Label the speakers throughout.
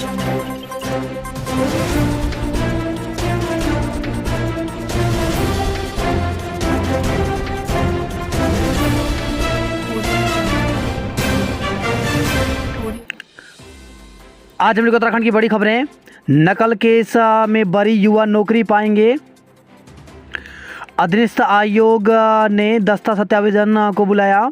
Speaker 1: आज हम लोग उत्तराखंड की बड़ी खबरें। नकल केस में बरी युवा नौकरी पाएंगे। अधीनस्थ आयोग ने दस्ता सत्यावेदन को बुलाया।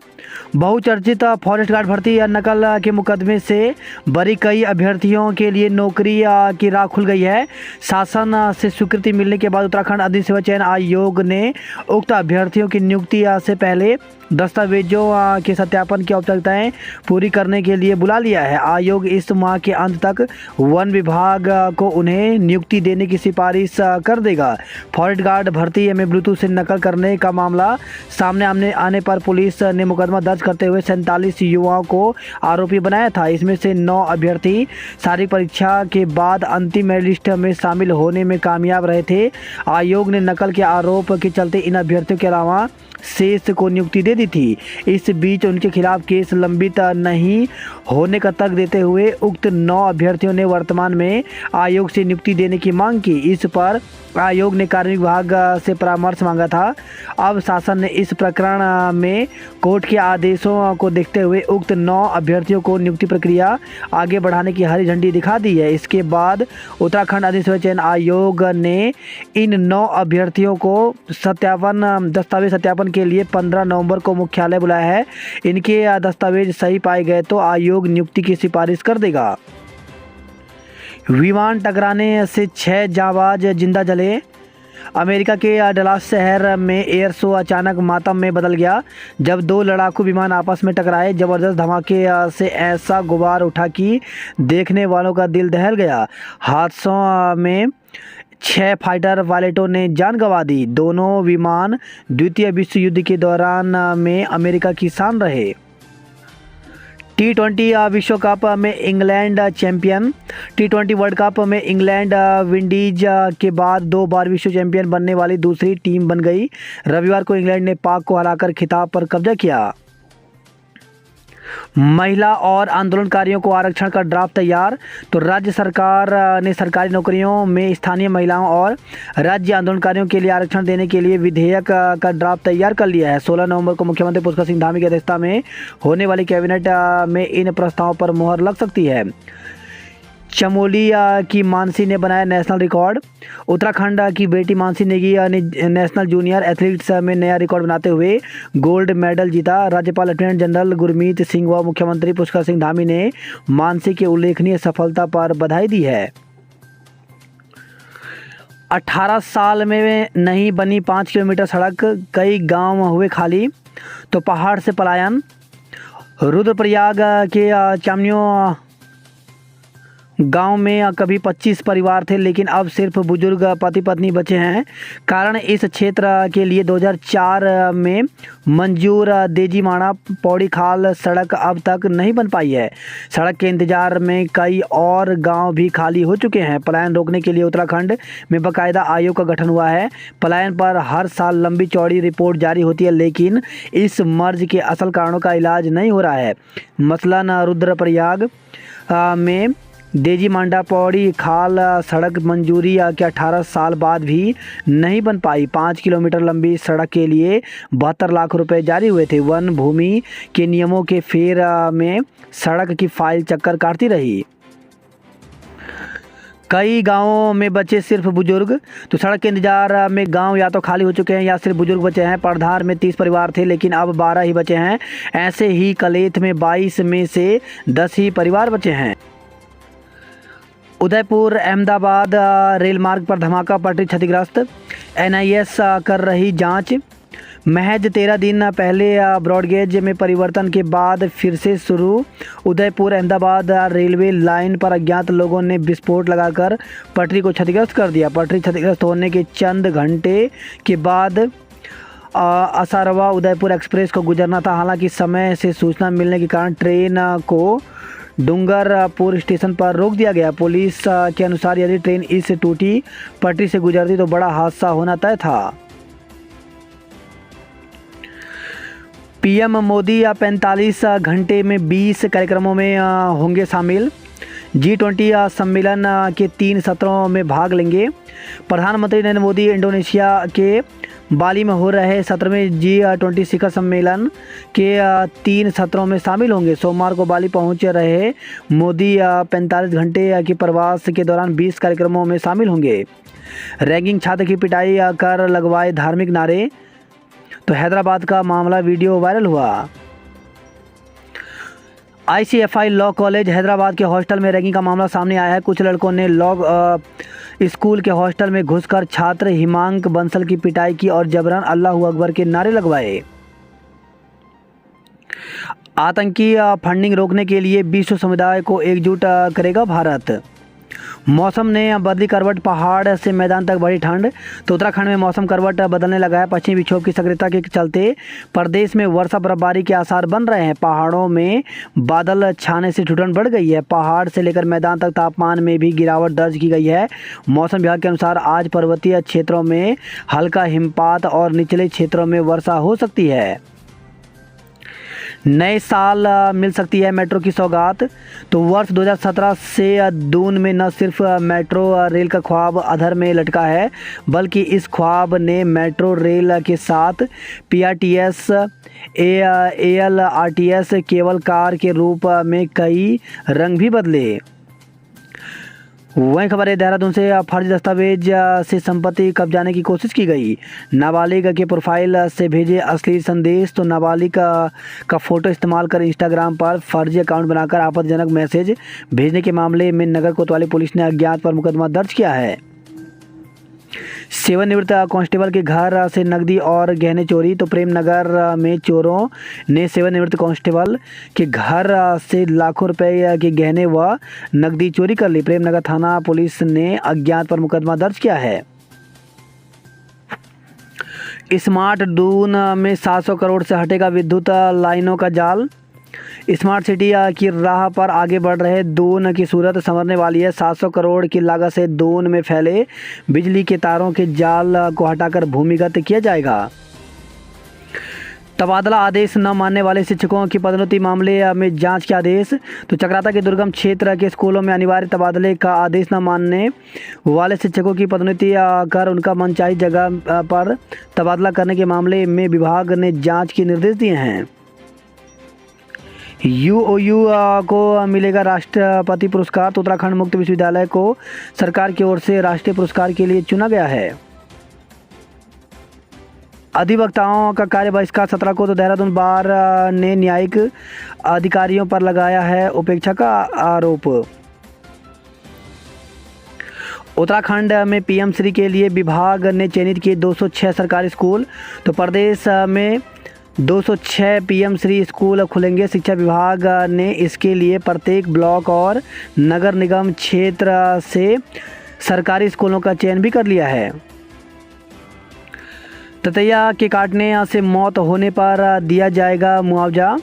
Speaker 1: बहुचर्चित फॉरेस्ट गार्ड भर्ती नकल के मुकदमे से बरी कई अभ्यर्थियों के लिए नौकरी की राह खुल गई है। शासन से स्वीकृति मिलने के बाद उत्तराखंड अधीन सेवा चयन आयोग ने उक्त अभ्यर्थियों की नियुक्ति से पहले दस्तावेजों के सत्यापन की औपचारिकताएं पूरी करने के लिए बुला लिया है। आयोग इस माह के अंत तक वन विभाग को उन्हें नियुक्ति देने की सिफारिश कर देगा। फॉरेस्ट गार्ड भर्ती में ब्लूटूथ से नकल करने का मामला सामने आने पर पुलिस ने मुकदमा दर्ज करते हुए 47 युवाओं को आरोपी बनाया था। इसमें से 9 अभ्यर्थी शारीरिक परीक्षा के बाद अंतिम मेरिट लिस्ट में शामिल होने में कामयाब रहे थे। आयोग ने नकल के आरोप के चलते इन अभ्यर्थियों के अलावा शेष को नियुक्ति दे दी थी। इस बीच उनके खिलाफ केस लंबित नहीं होने का तर्क देते हुए उक्त 9 अभ्यर्थियों ने वर्तमान में आयोग से नियुक्ति देने की मांग की। इस पर आयोग ने कार्मिक विभाग से परामर्श मांगा था। अब शासन ने इस प्रकरण में कोर्ट के आदेशों को देखते हुए उक्त 9 अभ्यर्थियों को नियुक्ति प्रक्रिया आगे बढ़ाने की हरी झंडी दिखा दी है। इसके बाद उत्तराखंड अधीन सेवा चयन आयोग ने इन 9 अभ्यर्थियों को दस्तावेज सत्यापन के लिए 15 नवंबर को मुख्यालय बुलाया है। इनके दस्तावेज सही पाए गए तो आयोग नियुक्ति की सिफारिश कर देगा। विमान टकराने से 6 जांबाज जिंदा जले। अमेरिका के डलास शहर में एयर शो अचानक मातम में बदल गया जब 2 लड़ाकू विमान आपस में टकराए। जबरदस्त धमाके से ऐसा गुबार उठा कि देखने वालों का दिल दहल गया। हादसों में 6 फाइटर पायलटों ने जान गंवा दी। दोनों विमान द्वितीय विश्व युद्ध के दौरान में अमेरिका की शान रहे। T20 विश्व कप में England champion. T20 world cup में इंग्लैंड विंडीज के बाद 2 बार विश्व चैंपियन बनने वाली दूसरी टीम बन गई। रविवार को इंग्लैंड ने पाक को हराकर खिताब पर कब्जा किया। महिला और आंदोलनकारियों को आरक्षण का ड्राफ्ट तैयार। तो राज्य सरकार ने सरकारी नौकरियों में स्थानीय महिलाओं और राज्य आंदोलनकारियों के लिए आरक्षण देने के लिए विधेयक का ड्राफ्ट तैयार कर लिया है। 16 नवंबर को मुख्यमंत्री पुष्कर सिंह धामी की अध्यक्षता में होने वाली कैबिनेट में इन प्रस्तावों पर मुहर लग सकती है। चमोली की मानसी ने बनाया नेशनल रिकॉर्ड। उत्तराखंड की बेटी मानसी नेगी ने नेशनल जूनियर एथलीट्स में नया रिकॉर्ड बनाते हुए गोल्ड मेडल जीता। राज्यपाल लेफ्टिनेंट जनरल गुरमीत सिंह व मुख्यमंत्री पुष्कर सिंह धामी ने मानसी की उल्लेखनीय सफलता पर बधाई दी है। 18 साल में नहीं बनी 5 किलोमीटर सड़क, कई गांव हुए खाली। तो पहाड़ से पलायन। रुद्रप्रयाग के चामनियों गांव में कभी 25 परिवार थे लेकिन अब सिर्फ बुजुर्ग पति पत्नी बचे हैं। कारण इस क्षेत्र के लिए 2004 में मंजूर देजीमाड़ा पौड़ी खाल सड़क अब तक नहीं बन पाई है। सड़क के इंतजार में कई और गांव भी खाली हो चुके हैं। पलायन रोकने के लिए उत्तराखंड में बाकायदा आयोग का गठन हुआ है। पलायन पर हर साल लंबी चौड़ी रिपोर्ट जारी होती है लेकिन इस मर्ज के असल कारणों का इलाज नहीं हो रहा है। मसलन रुद्रप्रयाग में देजीमांडा पौड़ी खाल सड़क मंजूरी के 18 साल बाद भी नहीं बन पाई। 5 किलोमीटर लंबी सड़क के लिए 72 लाख रुपए जारी हुए थे। वन भूमि के नियमों के फेर में सड़क की फाइल चक्कर काटती रही। कई गांवों में बचे सिर्फ बुजुर्ग। तो सड़क के इंतजार में गांव या तो खाली हो चुके हैं या सिर्फ बुजुर्ग बचे हैं। परधार में 30 परिवार थे लेकिन अब 12 ही बचे हैं। ऐसे ही कलेथ में 22 में से 10 ही परिवार बचे हैं। उदयपुर अहमदाबाद रेल मार्ग पर धमाका, पटरी क्षतिग्रस्त। NIS कर रही जांच। महज 13 दिन पहले ब्रॉडगेज में परिवर्तन के बाद फिर से शुरू। उदयपुर अहमदाबाद रेलवे लाइन पर अज्ञात लोगों ने विस्फोट लगाकर पटरी को क्षतिग्रस्त कर दिया। पटरी क्षतिग्रस्त होने के चंद घंटे के बाद असरवा उदयपुर एक्सप्रेस को गुजरना था। हालांकि समय से सूचना मिलने के कारण ट्रेन को डूंगरपुर स्टेशन पर रोक दिया गया। पुलिस के अनुसार यदि ट्रेन इस टूटी पटरी से गुजरती तो बड़ा हादसा होना तय था। PM मोदी 45 घंटे में 20 कार्यक्रमों में होंगे शामिल। G20 सम्मेलन के 3 सत्रों में भाग लेंगे। प्रधानमंत्री नरेंद्र मोदी इंडोनेशिया के बाली में हो रहे 17वें G20 शिखर सम्मेलन के 3 सत्रों में शामिल होंगे। सोमवार को बाली पहुंच रहे मोदी 45 घंटे के प्रवास के दौरान 20 कार्यक्रमों में शामिल होंगे। रैंकिंग छात्र की पिटाई कर लगवाए धार्मिक नारे, तो हैदराबाद का मामला वीडियो वायरल हुआ। ICFI लॉ कॉलेज हैदराबाद के हॉस्टल में रैगिंग का मामला सामने आया है। कुछ लड़कों ने लॉ स्कूल के हॉस्टल में घुसकर छात्र हिमांक बंसल की पिटाई की और जबरन अल्लाहू अकबर के नारे लगवाए। आतंकी फंडिंग रोकने के लिए विश्व समुदाय को एकजुट करेगा भारत। मौसम ने बदली करवट, पहाड़ से मैदान तक बढ़ी ठंड, तो उत्तराखंड में मौसम करवट बदलने लगा है। पश्चिमी विक्षोभ की सक्रियता के चलते प्रदेश में वर्षा बर्फबारी के आसार बन रहे हैं। पहाड़ों में बादल छाने से ठंड बढ़ गई है। पहाड़ से लेकर मैदान तक तापमान में भी गिरावट दर्ज की गई है। मौसम विभाग के अनुसार आज पर्वतीय क्षेत्रों में हल्का हिमपात और निचले क्षेत्रों में वर्षा हो सकती है। नए साल मिल सकती है मेट्रो की सौगात, तो वर्ष 2017 से दून में न सिर्फ मेट्रो रेल का ख्वाब अधर में लटका है, बल्कि इस ख्वाब ने मेट्रो रेल के साथ PRTS, ALRTS केबल कार के रूप में कई रंग भी बदले। वहीं खबर है देहरादून से फर्जी दस्तावेज से संपत्ति कब्जाने की कोशिश की गई। नाबालिग के प्रोफाइल से भेजे अश्लील संदेश, तो नाबालिग का फोटो इस्तेमाल कर इंस्टाग्राम पर फर्जी अकाउंट बनाकर आपत्तिजनक मैसेज भेजने के मामले में नगर कोतवाली पुलिस ने अज्ञात पर मुकदमा दर्ज किया है। सेवानिवृत्त कांस्टेबल के घर से नकदी और गहने चोरी, तो प्रेमनगर में चोरों ने सेवानिवृत्त कांस्टेबल के घर से लाखों रुपए के गहने व नकदी चोरी कर ली। प्रेमनगर थाना पुलिस ने अज्ञात पर मुकदमा दर्ज किया है। स्मार्ट दून में 700 करोड़ से हटेगा विद्युत लाइनों का जाल। स्मार्ट सिटी की राह पर आगे बढ़ रहे दून की सूरत संवरने वाली है। 700 करोड़ की लागत से दून में फैले बिजली के तारों के जाल को हटाकर भूमिगत किया जाएगा। तबादला आदेश न मानने वाले शिक्षकों की पदोन्नति मामले में जांच के आदेश, तो चक्राता के दुर्गम क्षेत्र के स्कूलों में अनिवार्य तबादले का आदेश न मानने वाले शिक्षकों की पदोन्नति कर उनका मनचाही जगह पर तबादला करने के मामले में विभाग ने जांच के निर्देश दिए हैं। UOU को मिलेगा राष्ट्रपति पुरस्कार, तो उत्तराखंड मुक्त विश्वविद्यालय को सरकार की ओर से राष्ट्रीय पुरस्कार के लिए चुना गया है। अधिवक्ताओं का कार्य बहिष्कार 17 को, तो देहरादून बार ने न्यायिक अधिकारियों पर लगाया है उपेक्षा का आरोप। उत्तराखंड में PM श्री के लिए विभाग ने चयनित किए 206 सरकारी स्कूल, तो प्रदेश में 206 PM श्री स्कूल खुलेंगे। शिक्षा विभाग ने इसके लिए प्रत्येक ब्लॉक और नगर निगम क्षेत्र से सरकारी स्कूलों का चयन भी कर लिया है। ततैया के काटने से मौत होने पर दिया जाएगा मुआवजा,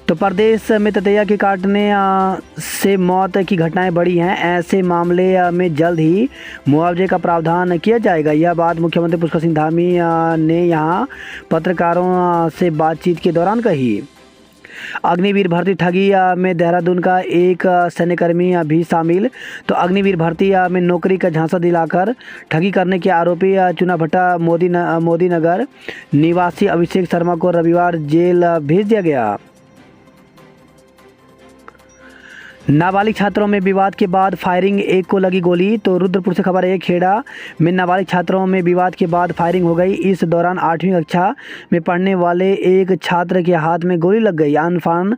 Speaker 1: तो प्रदेश में ततैया के काटने से मौत की घटनाएं बढ़ी हैं। ऐसे मामले में जल्द ही मुआवजे का प्रावधान किया जाएगा। यह बात मुख्यमंत्री पुष्कर सिंह धामी ने यहां पत्रकारों से बातचीत के दौरान कही। अग्निवीर भर्ती ठगी में देहरादून का एक सैन्यकर्मी भी शामिल, तो अग्निवीर भर्ती में नौकरी का झांसा दिलाकर ठगी करने के आरोपी चुनाभट्टा मोदी नगर निवासी अभिषेक शर्मा को रविवार जेल भेज दिया गया। नाबालिग छात्रों में विवाद के बाद फायरिंग, एक को लगी गोली, तो रुद्रपुर से खबर है। खेड़ा में नाबालिग छात्रों में विवाद के बाद फायरिंग हो गई। इस दौरान 8वीं कक्षा में पढ़ने वाले एक छात्र के हाथ में गोली लग गई। अनफान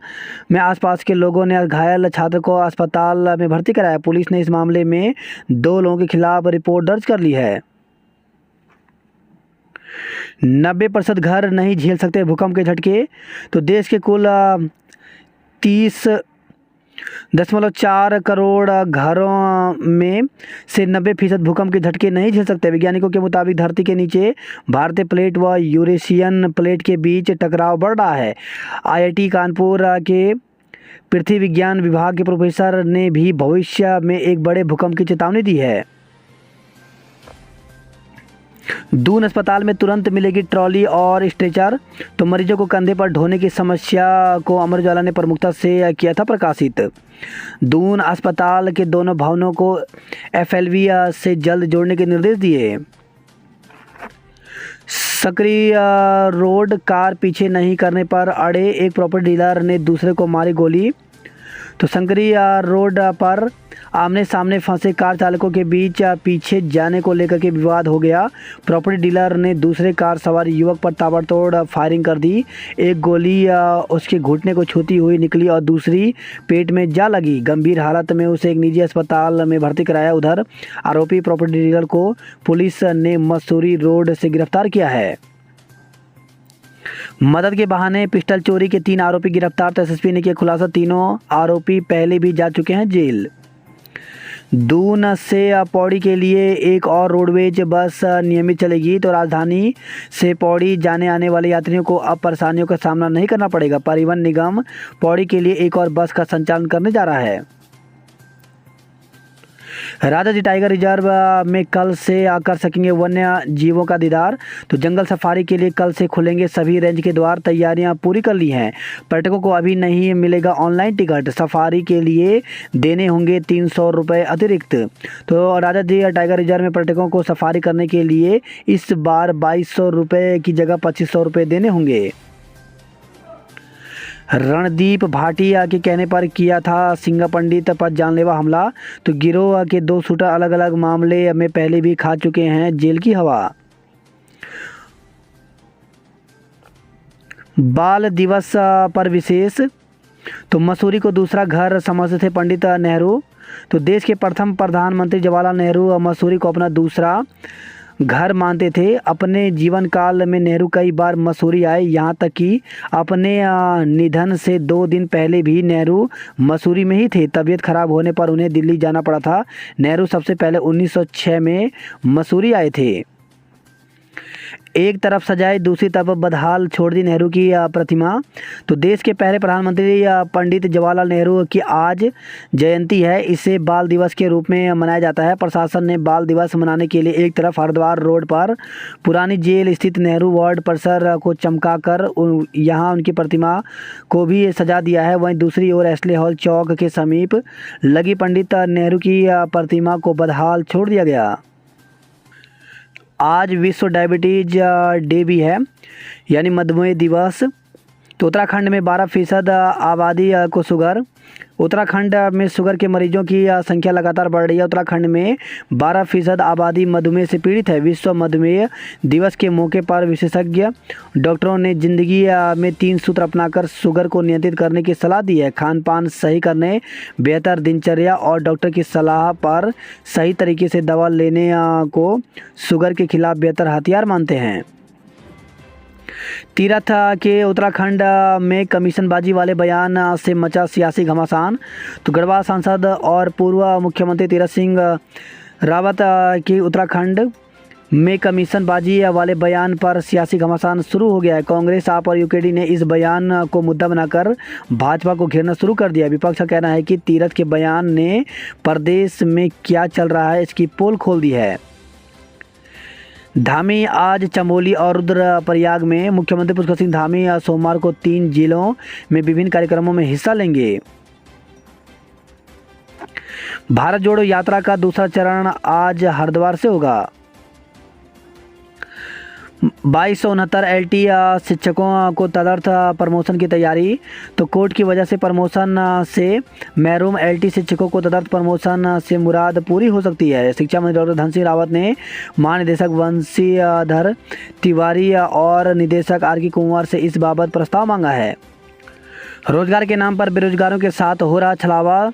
Speaker 1: में आसपास के लोगों ने घायल छात्र को अस्पताल में भर्ती कराया। पुलिस ने इस मामले में 2 लोगों के खिलाफ रिपोर्ट दर्ज कर ली है। 90% घर नहीं झेल सकते भूकंप के झटके, तो देश के कुल 30.4 करोड़ घरों में से 90% भूकंप के झटके नहीं झेल सकते। वैज्ञानिकों के मुताबिक धरती के नीचे भारतीय प्लेट व यूरेशियन प्लेट के बीच टकराव बढ़ रहा है। IIT कानपुर के पृथ्वी विज्ञान विभाग के प्रोफेसर ने भी भविष्य में एक बड़े भूकंप की चेतावनी दी है। दून अस्पताल में तुरंत मिलेगी ट्रॉली और स्ट्रेचर, तो मरीजों को कंधे पर ढोने की समस्या को अमर उजाला ने प्रमुखता से किया था प्रकाशित। दून अस्पताल के दोनों भवनों को एफएलवी से जल्द जोड़ने के निर्देश दिए। सकरी रोड कार पीछे नहीं करने पर अड़े एक प्रॉपर्टी डीलर ने दूसरे को मारी गोली। तो संकरी रोड पर आमने सामने फंसे कार चालकों के बीच पीछे जाने को लेकर के विवाद हो गया। प्रॉपर्टी डीलर ने दूसरे कार सवार युवक पर ताबड़तोड़ फायरिंग कर दी। एक गोली उसके घुटने को छूती हुई निकली और दूसरी पेट में जा लगी। गंभीर हालत में उसे एक निजी अस्पताल में भर्ती कराया। उधर आरोपी प्रॉपर्टी डीलर को पुलिस ने मसूरी रोड से गिरफ्तार किया है। मदद के बहाने पिस्टल चोरी के 3 आरोपी गिरफ्तार, तो एसएसपी ने किया खुलासा। तीनों आरोपी पहले भी जा चुके हैं जेल। दून से पौड़ी के लिए एक और रोडवेज बस नियमित चलेगी, तो राजधानी से पौड़ी जाने आने वाले यात्रियों को अब परेशानियों का सामना नहीं करना पड़ेगा। परिवहन निगम पौड़ी के लिए एक और बस का संचालन करने जा रहा है। राजाजी टाइगर रिजर्व में कल से कर सकेंगे वन्य जीवों का दीदार, तो जंगल सफारी के लिए कल से खुलेंगे सभी रेंज के द्वार। तैयारियां पूरी कर ली हैं। पर्यटकों को अभी नहीं मिलेगा ऑनलाइन टिकट, सफारी के लिए देने होंगे 300 रुपये अतिरिक्त। तो राजाजी टाइगर रिजर्व में पर्यटकों को सफारी करने के लिए इस बार 2200 रुपये की जगह 2500 रुपये देने होंगे। रणदीप भाटिया के कहने पर किया था सिंगा पंडित पर जानलेवा हमला, तो गिरोह के 2 शूटर अलग अलग मामले में पहले भी खा चुके हैं जेल की हवा। बाल दिवस पर विशेष, तो मसूरी को दूसरा घर समझते थे पंडित नेहरू। तो देश के प्रथम प्रधानमंत्री जवाहरलाल नेहरू मसूरी को अपना दूसरा घर मानते थे। अपने जीवन काल में नेहरू कई बार मसूरी आए, यहाँ तक कि अपने निधन से 2 दिन पहले भी नेहरू मसूरी में ही थे। तबीयत खराब होने पर उन्हें दिल्ली जाना पड़ा था। नेहरू सबसे पहले 1906 में मसूरी आए थे। एक तरफ सजाए दूसरी तरफ बदहाल छोड़ दी नेहरू की प्रतिमा। तो देश के पहले प्रधानमंत्री पंडित जवाहरलाल नेहरू की आज जयंती है। इसे बाल दिवस के रूप में मनाया जाता है। प्रशासन ने बाल दिवस मनाने के लिए एक तरफ हरिद्वार रोड पर पुरानी जेल स्थित नेहरू वार्ड परिसर को चमकाकर यहाँ उनकी प्रतिमा को भी सजा दिया है। वहीं दूसरी ओर एस्ले हॉल चौक के समीप लगी पंडित नेहरू की प्रतिमा को बदहाल छोड़ दिया गया। आज विश्व डायबिटीज डे भी है, यानी मधुमेह दिवस। तो उत्तराखंड में 12% आबादी को शुगर। उत्तराखंड में शुगर के मरीजों की संख्या लगातार बढ़ रही है। उत्तराखंड में 12% आबादी मधुमेह से पीड़ित है। विश्व मधुमेह दिवस के मौके पर विशेषज्ञ डॉक्टरों ने जिंदगी में 3 सूत्र अपनाकर शुगर को नियंत्रित करने की सलाह दी है। खान पान सही करने, बेहतर दिनचर्या और डॉक्टर की सलाह पर सही तरीके से दवा लेने को शुगर के खिलाफ बेहतर हथियार मानते हैं। तीरथ के उत्तराखंड में कमीशनबाजी वाले बयान से मचा सियासी घमासान। तो गढ़वाल सांसद और पूर्व मुख्यमंत्री तीरथ सिंह रावत की उत्तराखंड में कमीशनबाजी वाले बयान पर सियासी घमासान शुरू हो गया है। कांग्रेस, आप और यूकेडी ने इस बयान को मुद्दा बनाकर भाजपा को घेरना शुरू कर दिया। विपक्ष का कहना है कि तीरथ के बयान ने प्रदेश में क्या चल रहा है इसकी पोल खोल दी है। धामी आज चमोली और रुद्रप्रयाग में। मुख्यमंत्री पुष्कर सिंह धामी सोमवार को 3 जिलों में विभिन्न कार्यक्रमों में हिस्सा लेंगे। भारत जोड़ो यात्रा का दूसरा चरण आज हरिद्वार से होगा। 2269 LT शिक्षकों को तदर्थ प्रमोशन की तैयारी। तो कोर्ट की वजह से प्रमोशन से महरूम LT शिक्षकों को तदर्थ प्रमोशन से मुराद पूरी हो सकती है। शिक्षा मंत्री डॉक्टर धन सिंह रावत ने महानिदेशक वंशीधर तिवारी और निदेशक RK कुंवर से इस बाबत प्रस्ताव मांगा है। रोजगार के नाम पर बेरोजगारों के साथ हो रहा छलावा।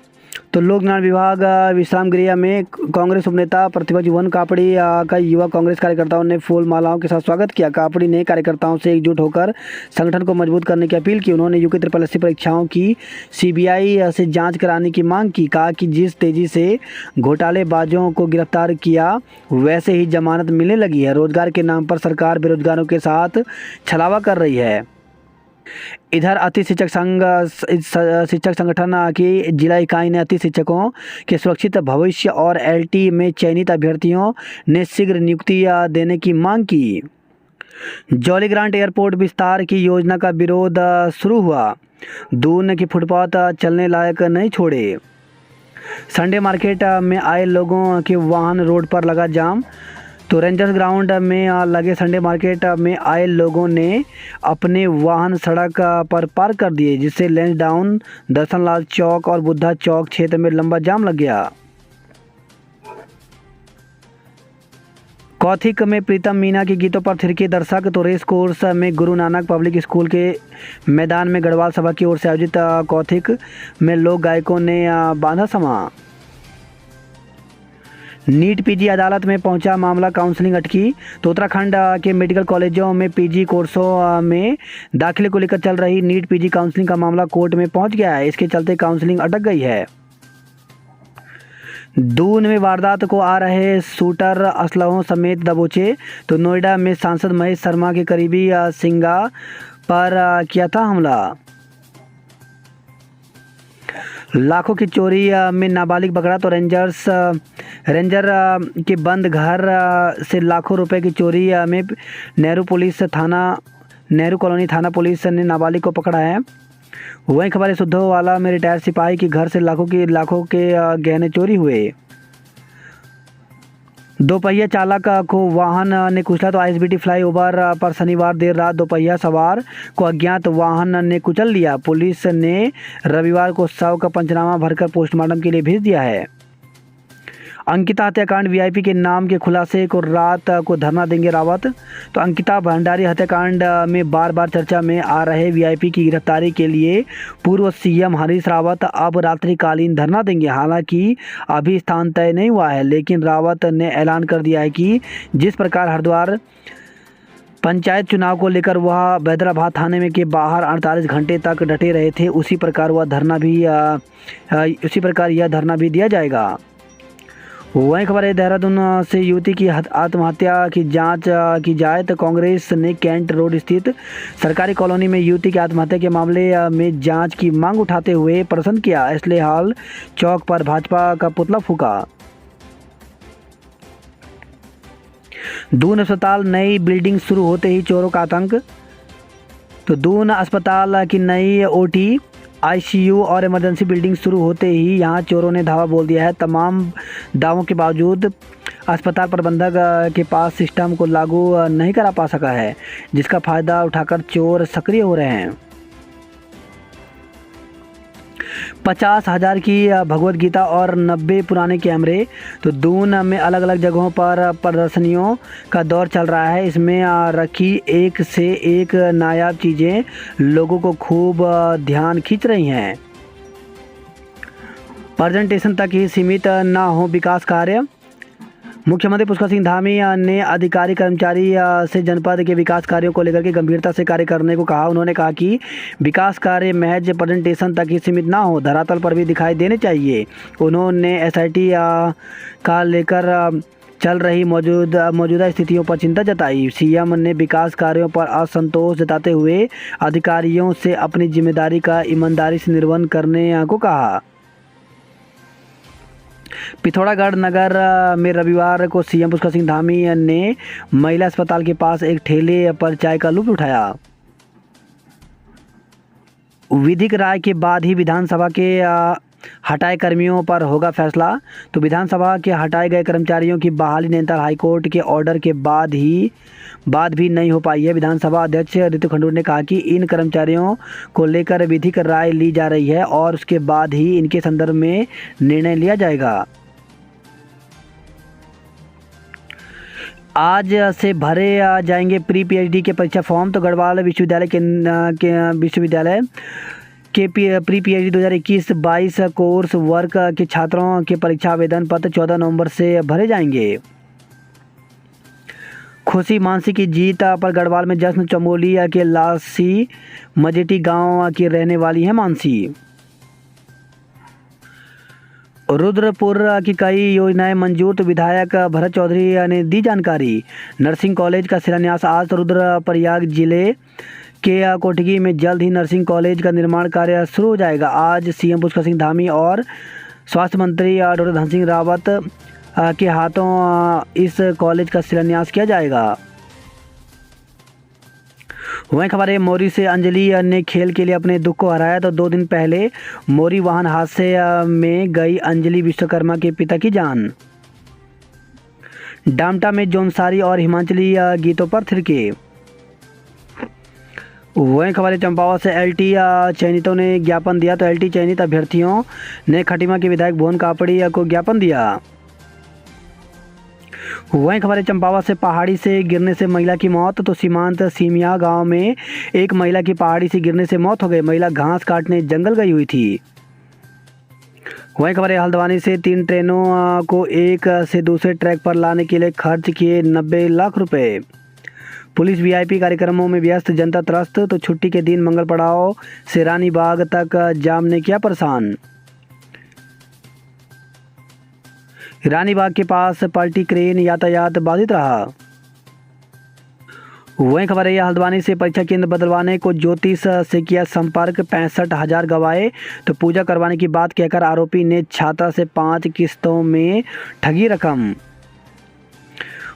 Speaker 1: तो लोक निर्माण विभाग विश्राम गृह में कांग्रेस उपनेता प्रतिपक्ष वन कापड़ी का युवा कांग्रेस कार्यकर्ताओं ने फूल मालाओं के साथ स्वागत किया। कापड़ी ने कार्यकर्ताओं से एकजुट होकर संगठन को मजबूत करने की अपील की। उन्होंने यूके SSSC परीक्षाओं की CBI से जांच कराने की मांग की। कहा कि जिस तेजी से घोटालेबाजों को गिरफ्तार किया वैसे ही जमानत मिलने लगी है। रोजगार के नाम पर सरकार बेरोजगारों के साथ छलावा कर रही है। इधर अति शिक्षक संघ शिक्षक संगठन की जिला इकाई ने अति शिक्षकों के सुरक्षित भविष्य और एलटी में चयनित अभ्यर्थियों ने शीघ्र नियुक्ति देने की मांग की। जॉली ग्रांट एयरपोर्ट विस्तार की योजना का विरोध शुरू हुआ। दून की फुटपाथ चलने लायक नहीं छोड़े। संडे मार्केट में आए लोगों के वाहन रोड पर लगा जाम। तो रेंजर्स ग्राउंड में लगे संडे मार्केट में आए लोगों ने अपने वाहन सड़क पर पार्क कर दिए, जिससे लैंसडाउन, दर्शनलाल चौक और बुद्धा चौक क्षेत्र में लंबा जाम लग गया। कौथिक में प्रीतम मीना के गीतों पर थिरके दर्शक। तो रेस कोर्स में गुरु नानक पब्लिक स्कूल के मैदान में गढ़वाल सभा की ओर से आयोजित कौथिक में लोक गायकों ने बांधा समा। नीट पीजी अदालत में पहुंचा मामला, काउंसलिंग अटकी। तो उत्तराखंड के मेडिकल कॉलेजों में पीजी कोर्सों में दाखिले को लेकर चल रही नीट पीजी काउंसलिंग का मामला कोर्ट में पहुंच गया है। इसके चलते काउंसलिंग अटक गई है। दून में वारदात को आ रहे शूटर असलहों समेत दबोचे। तो नोएडा में सांसद महेश शर्मा के करीबी सिंगा पर किया था हमला। लाखों की चोरी में नाबालिग पकड़ा। तो रेंजर के बंद घर से लाखों रुपए की चोरी में नेहरू कॉलोनी थाना पुलिस ने नाबालिग को पकड़ा है। वहीं खबर है सुद्धोवाला में रिटायर्ड सिपाही के घर से लाखों के गहने चोरी हुए। दोपहिया चालक को वाहन ने कुचला। तो आईएसबीटी फ्लाईओवर पर शनिवार देर रात दोपहिया सवार को अज्ञात वाहन ने कुचल दिया। पुलिस ने रविवार को शव का पंचनामा भरकर पोस्टमार्टम के लिए भेज दिया है। अंकिता हत्याकांड वीआईपी के नाम के खुलासे को रात को धरना देंगे रावत। तो अंकिता भंडारी हत्याकांड में बार बार चर्चा में आ रहे वीआईपी की गिरफ्तारी के लिए पूर्व सीएम हरीश रावत अब रात्रिकालीन धरना देंगे। हालांकि अभी स्थान तय नहीं हुआ है, लेकिन रावत ने ऐलान कर दिया है कि जिस प्रकार हरिद्वार पंचायत चुनाव को लेकर वह बैदराबाद थाने में के बाहर 48 घंटे तक डटे रहे थे, उसी प्रकार यह धरना भी दिया जाएगा। वहीं खबर है देहरादून से युवती की आत्महत्या की जांच की जाए। तो कांग्रेस ने कैंट रोड स्थित सरकारी कॉलोनी में युवती की आत्महत्या के मामले में जांच की मांग उठाते हुए प्रदर्शन किया। इसलिए हाल चौक पर भाजपा का पुतला फूका। दून अस्पताल नई बिल्डिंग शुरू होते ही चोरों का आतंक। तो दून अस्पताल की नई ओटी, आईसीयू और इमरजेंसी बिल्डिंग शुरू होते ही यहां चोरों ने धावा बोल दिया है। तमाम दावों के बावजूद अस्पताल प्रबंधक के पास सिस्टम को लागू नहीं करा पा सका है, जिसका फायदा उठाकर चोर सक्रिय हो रहे हैं। 50,000 की भगवत गीता और 90 पुराने कैमरे। तो दून में अलग अलग जगहों पर प्रदर्शनियों का दौर चल रहा है। इसमें रखी एक से एक नायाब चीज़ें लोगों को खूब ध्यान खींच रही हैं। प्रेजेंटेशन तक ही सीमित ना हो विकास कार्य। मुख्यमंत्री पुष्कर सिंह धामी ने अधिकारी कर्मचारी से जनपद के विकास कार्यों को लेकर के गंभीरता से कार्य करने को कहा। उन्होंने कहा कि विकास कार्य महज प्रेजेंटेशन तक ही सीमित ना हो, धरातल पर भी दिखाई देने चाहिए। उन्होंने एसआईटी का लेकर चल रही मौजूदा स्थितियों पर चिंता जताई। सीएम ने विकास कार्यों पर असंतोष जताते हुए अधिकारियों से अपनी जिम्मेदारी का ईमानदारी से निर्वहन करने को कहा। पिथौरागढ़ नगर में रविवार को सीएम पुष्कर सिंह धामी ने महिला अस्पताल के पास एक ठेले पर चाय का लुत्फ उठाया। विधिक राय के बाद ही विधानसभा के हटाए कर्मियों पर होगा फैसला। तो विधानसभा के हटाए गए कर्मचारियों की बहाली नैनीताल हाईकोर्ट के ऑर्डर के बाद भी नहीं हो पाई है। विधानसभा अध्यक्ष ऋतु खंडूर ने कहा कि इन कर्मचारियों को लेकर विधिक राय ली जा रही है और उसके बाद ही इनके संदर्भ में निर्णय लिया जाएगा। आज से भरे जाएंगे प्री पीएचडी के परीक्षा फॉर्म। तो गढ़वाल विश्वविद्यालय के प्री पीएचडी 2021-22 कोर्स वर्क के छात्रों के परीक्षा आवेदन पत्र 14 नवंबर से भरे जाएंगे। खुशी मानसी की जीत पर गढ़वाल में जश्न। चमोली के लासी मजेटी गांव की रहने वाली है मानसी। रुद्रपुर की कई योजनाएं मंजूर। तो विधायक भरत चौधरी ने दी जानकारी। नर्सिंग कॉलेज का शिलान्यास आज। तो रुद्रप्रयाग जिले के कोटगी में जल्द ही नर्सिंग कॉलेज का निर्माण कार्य शुरू हो जाएगा। आज सीएम पुष्कर सिंह धामी और स्वास्थ्य मंत्री डॉक्टर धन सिंह रावत के हाथों इस कॉलेज का शिलान्यास किया जाएगा। वहीं खबर है मोरी से अंजलि ने खेल के लिए अपने दुख को हराया। तो 2 दिन पहले मोरी वाहन हादसे में गई अंजलि विश्वकर्मा के पिता की जान। डामटा में जौनसारी और हिमाचली गीतों पर थिरके। वहीं खबर है चंपावत से एलटी चयनितों ने ज्ञापन दिया। तो एलटी चयनित अभ्यर्थियों ने खटीमा के विधायक भुवन कापड़ी को ज्ञापन दिया। वहीं खबर है चंपावत से पहाड़ी से गिरने से महिला की मौत। तो सीमांत सीमिया गांव में एक महिला की पहाड़ी से गिरने से मौत हो गई। महिला घास काटने जंगल गई हुई थी। वहीं खबर है हल्द्वानी से 3 ट्रेनों को एक से दूसरे ट्रैक पर लाने के लिए खर्च किए 90 लाख रुपए। पुलिस वीआईपी कार्यक्रमों में व्यस्त, जनता त्रस्त। तो छुट्टी के दिन मंगल पड़ाव से रानी बाग तक जाम ने किया परेशान। रानी बाग के पास पलटी क्रेन, यातायात बाधित रहा। वहीं खबर है हल्द्वानी से परीक्षा केंद्र बदलवाने को ज्योतिष से किया संपर्क, 65,000 गवाए। तो पूजा करवाने की बात कहकर आरोपी ने छात्रा से 5 किस्तों में ठगी रकम।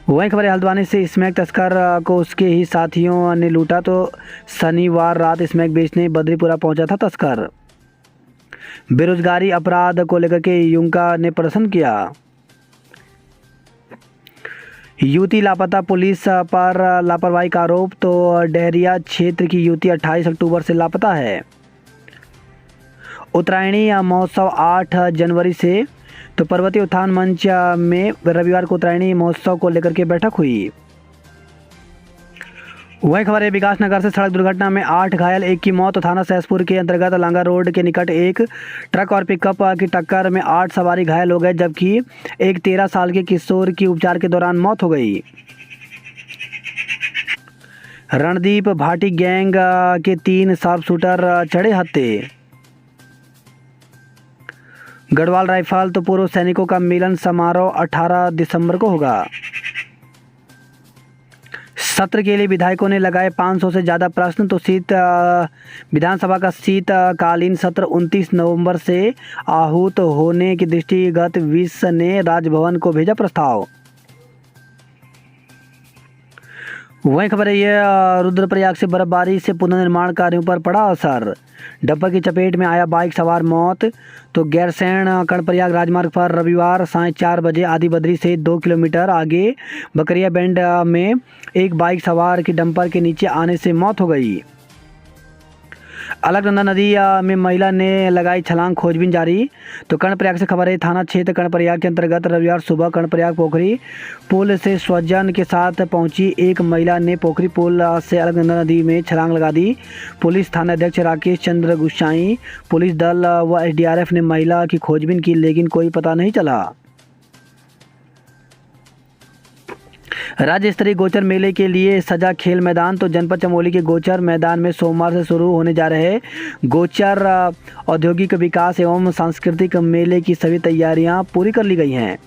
Speaker 1: वहीं खबर है हल्द्वानी से स्मैक तस्कर को उसके ही साथियों ने लूटा। तो शनिवार रात स्मैक बेचने बद्रीपुरा पहुंचा था तस्कर। बेरोजगारी अपराध को लेकर के युवका ने प्रदर्शन किया। युवती लापता, पुलिस पर लापरवाही का आरोप। तो डहरिया क्षेत्र की युवती 28 अक्टूबर से लापता है। उत्तरायणी महोत्सव 8 जनवरी से। तो पर्वतीय उत्थान मंच में रविवार को उत्तरायणी महोत्सव को लेकर के बैठक हुई। वही खबर है विकासनगर से सड़क दुर्घटना में 8 घायल, 1 की मौत। थाना सहसपुर के अंतर्गत लांगा रोड के निकट एक ट्रक और पिकअप की टक्कर में 8 सवारी घायल हो गए, जबकि एक 13 साल के किशोर की उपचार के दौरान मौत हो गई। रणदीप भाटी गैंग के 3 शार्प शूटर चढ़े हत्थे। गढ़वाल राइफल तो पूर्व सैनिकों का मिलन समारोह 18 दिसंबर को होगा। सत्र के लिए विधायकों ने लगाए 500 से ज़्यादा प्रश्न। तो विधानसभा का शीतकालीन सत्र 29 नवंबर से आहूत होने के दृष्टिगत विस ने राजभवन को भेजा प्रस्ताव। वहीं खबर है ये रुद्रप्रयाग से बर्फबारी से पुनर्निर्माण कार्यों पर पड़ा असर। डब्बा की चपेट में आया बाइक सवार मौत। तो गैरसैंण कर्णप्रयाग राजमार्ग पर रविवार साढ़े 4 बजे आदि बद्री से 2 किलोमीटर आगे बकरिया बेंड में एक बाइक सवार की डंपर के नीचे आने से मौत हो गई। अलकनंदा नदी में महिला ने लगाई छलांग, खोजबीन जारी। तो कर्णप्रयाग से खबर है थाना क्षेत्र कर्णप्रयाग के अंतर्गत रविवार सुबह कर्णप्रयाग पोखरी पुल से स्वजन के साथ पहुंची एक महिला ने पोखरी पुल से अलकनंदा नदी में छलांग लगा दी। पुलिस थानाध्यक्ष राकेश चंद्र गुस्साई, पुलिस दल व एसडीआरएफ ने महिला की खोजबीन की, लेकिन कोई पता नहीं चला। राज्य स्तरीय गोचर मेले के लिए सजा खेल मैदान। तो जनपद चमोली के गोचर मैदान में सोमवार से शुरू होने जा रहे गोचर औद्योगिक विकास एवं सांस्कृतिक मेले की सभी तैयारियां पूरी कर ली गई हैं।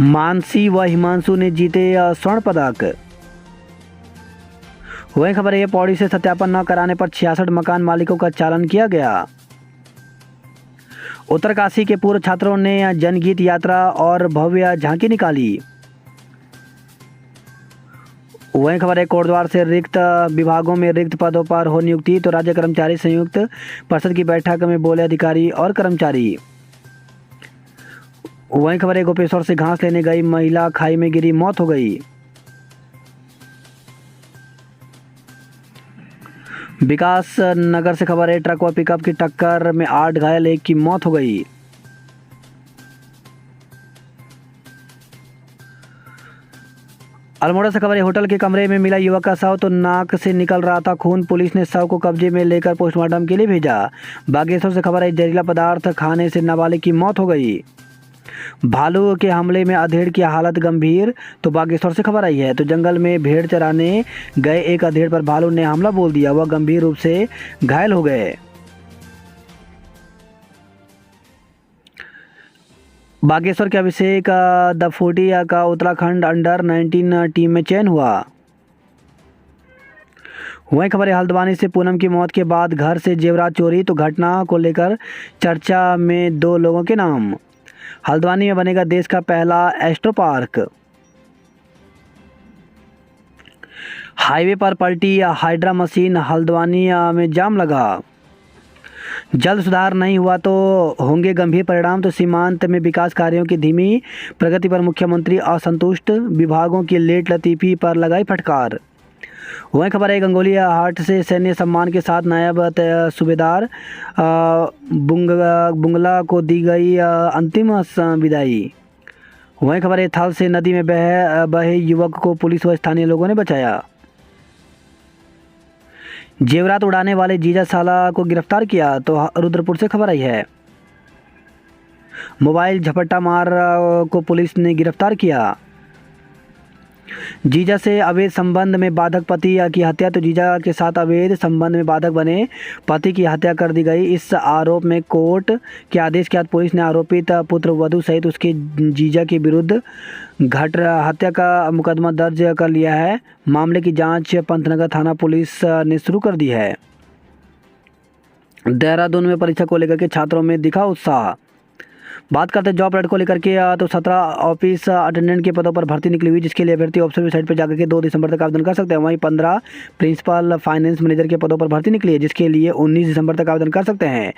Speaker 1: मानसी व हिमांशु ने जीते स्वर्ण पदक। वही खबर है पौड़ी से सत्यापन न कराने पर 66 मकान मालिकों का चालान किया गया। उत्तरकाशी के पूर्व छात्रों ने जनगीत यात्रा और भव्य झांकी निकाली। वहीं खबर है कोटद्वार से रिक्त विभागों में रिक्त पदों पर हो नियुक्ति। तो राज्य कर्मचारी संयुक्त परिषद की बैठक में बोले अधिकारी और कर्मचारी। वहीं खबर है गोपेश्वर से घास लेने गई महिला खाई में गिरी, मौत हो गई। विकास नगर से खबर है ट्रक व पिकअप की टक्कर में 8 घायल, 1 की मौत हो गई। अल्मोड़ा से खबर है होटल के कमरे में मिला युवक का शव। तो नाक से निकल रहा था खून, पुलिस ने शव को कब्जे में लेकर पोस्टमार्टम के लिए भेजा। बागेश्वर से खबर है जहरीला पदार्थ खाने से नाबालिग की मौत हो गई। भालू के हमले में अधेड़ की हालत गंभीर। तो बागेश्वर से खबर आई है तो जंगल में भेड़ चराने गए एक अधेड़ पर भालू ने हमला बोल दिया, वह गंभीर रूप से घायल हो गए। बागेश्वर के अभिषेक द 40 का उत्तराखंड अंडर 19 टीम में चयन हुआ। वहीं खबर है हल्द्वानी से पूनम की मौत के बाद घर से जेवरात चोरी, तो घटना को लेकर चर्चा में 2 लोगों के नाम। हल्द्वानी में बनेगा देश का पहला एस्ट्रो पार्क। हाईवे पर पलटी हाइड्रा मशीन, हल्द्वानी में जाम लगा। जल्द सुधार नहीं हुआ तो होंगे गंभीर परिणाम, तो सीमांत में विकास कार्यों की धीमी प्रगति पर मुख्यमंत्री असंतुष्ट, विभागों की लेट लतीफी पर लगाई फटकार। वहीं खबर है गंगोली हाट से सैन्य सम्मान के साथ नायब सूबेदार बुंगला को दी गई अंतिम विदाई। वहीं खबर है थल से नदी में बहे युवक को पुलिस व स्थानीय लोगों ने बचाया। जेवरात उड़ाने वाले जीजा साला को गिरफ्तार किया, तो रुद्रपुर से खबर आई है। मोबाइल झपट्टा मार को पुलिस ने गिरफ्तार किया। जीजा से अवैध संबंध में बाधक पति की हत्या, तो जीजा के साथ अवैध संबंध में बाधक बने पति की हत्या कर दी गई। इस आरोप में कोर्ट के आदेश के बाद पुलिस ने आरोपित पुत्र वधू सहित उसके जीजा के विरुद्ध हत्या का मुकदमा दर्ज कर लिया है। मामले की जांच पंतनगर थाना पुलिस ने शुरू कर दी है। देहरादून में परीक्षा को लेकर के छात्रों में दिखा उत्साह। बात करते हैं जॉब रेट को लेकर के, तो 17 ऑफिस अटेंडेंट के पदों पर भर्ती निकली हुई, जिसके लिए अभ्यर्थी ऑफिशियल वेबसाइट पर जाकर के 2 दिसंबर तक आवेदन कर सकते हैं। वहीं 15 प्रिंसिपल फाइनेंस मैनेजर के पदों पर भर्ती निकली है, जिसके लिए 19 दिसंबर तक आवेदन कर सकते हैं।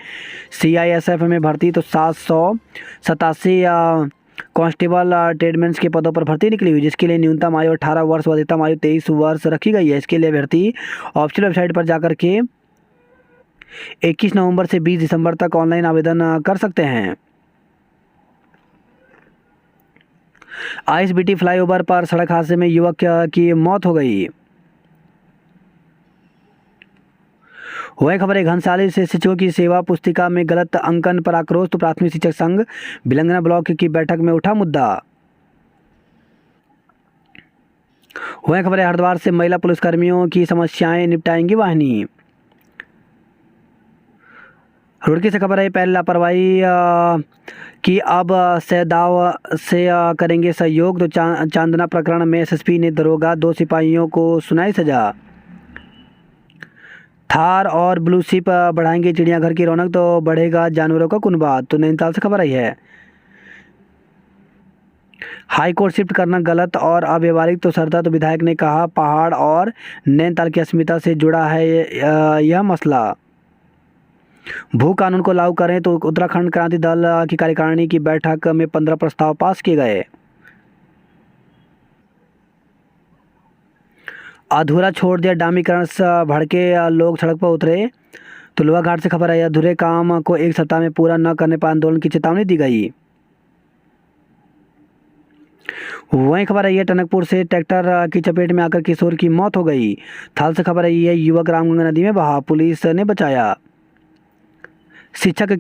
Speaker 1: CISF में भर्ती, तो 787 कांस्टेबल ट्रेडमेंस के पदों पर भर्ती निकली हुई, जिसके लिए न्यूनतम आयु 18 वर्ष व अधिकतम आयु 23 वर्ष रखी गई है। इसके लिए अभ्यर्थी ऑफिशियल वेबसाइट पर जाकर के 21 नवंबर से 20 दिसंबर तक ऑनलाइन आवेदन कर सकते हैं। ISBT फ्लाईओवर पर सड़क हादसे में युवक की मौत हो गई। वही खबर है घनसाली से शिक्षकों की सेवा पुस्तिका में गलत अंकन पर आक्रोश, तो प्राथमिक शिक्षक संघ बिलंगना ब्लॉक की बैठक में उठा मुद्दा। वही खबर है हरिद्वार से महिला पुलिसकर्मियों की समस्याएं निपटाएंगी वाहिनी। रुड़की से खबर है पहले लापरवाही कि अब सैदाव से करेंगे सहयोग, तो चांदना प्रकरण में SSP ने दरोगा 2 सिपाहियों को सुनाई सजा। थार और ब्लू शिप बढ़ाएंगे चिड़ियाघर की रौनक, तो बढ़ेगा जानवरों का कुनबा, तो नैनीताल से खबर आई है। हाई कोर्ट शिफ्ट करना गलत और अव्यवहारिक, तो सरदा तो विधायक ने कहा पहाड़ और नैनीताल की अस्मिता से जुड़ा है यह मसला। भू कानून को लागू करें, तो उत्तराखंड क्रांति दल की कार्यकारिणी की बैठक में 15 प्रस्ताव पास किए गए। अधूरा छोड़ दिया डामीकरण से भड़के लोग सड़क पर उतरे, तो लोहाघाट से खबर है अधूरे काम को 1 सप्ताह में पूरा न करने पर आंदोलन की चेतावनी दी गई। वहीं खबर है टनकपुर से ट्रैक्टर की चपेट में आकर किशोर की मौत हो गई। थाल से खबर है युवक रामगंगा नदी में बहा, पुलिस ने बचाया। शिक्षक के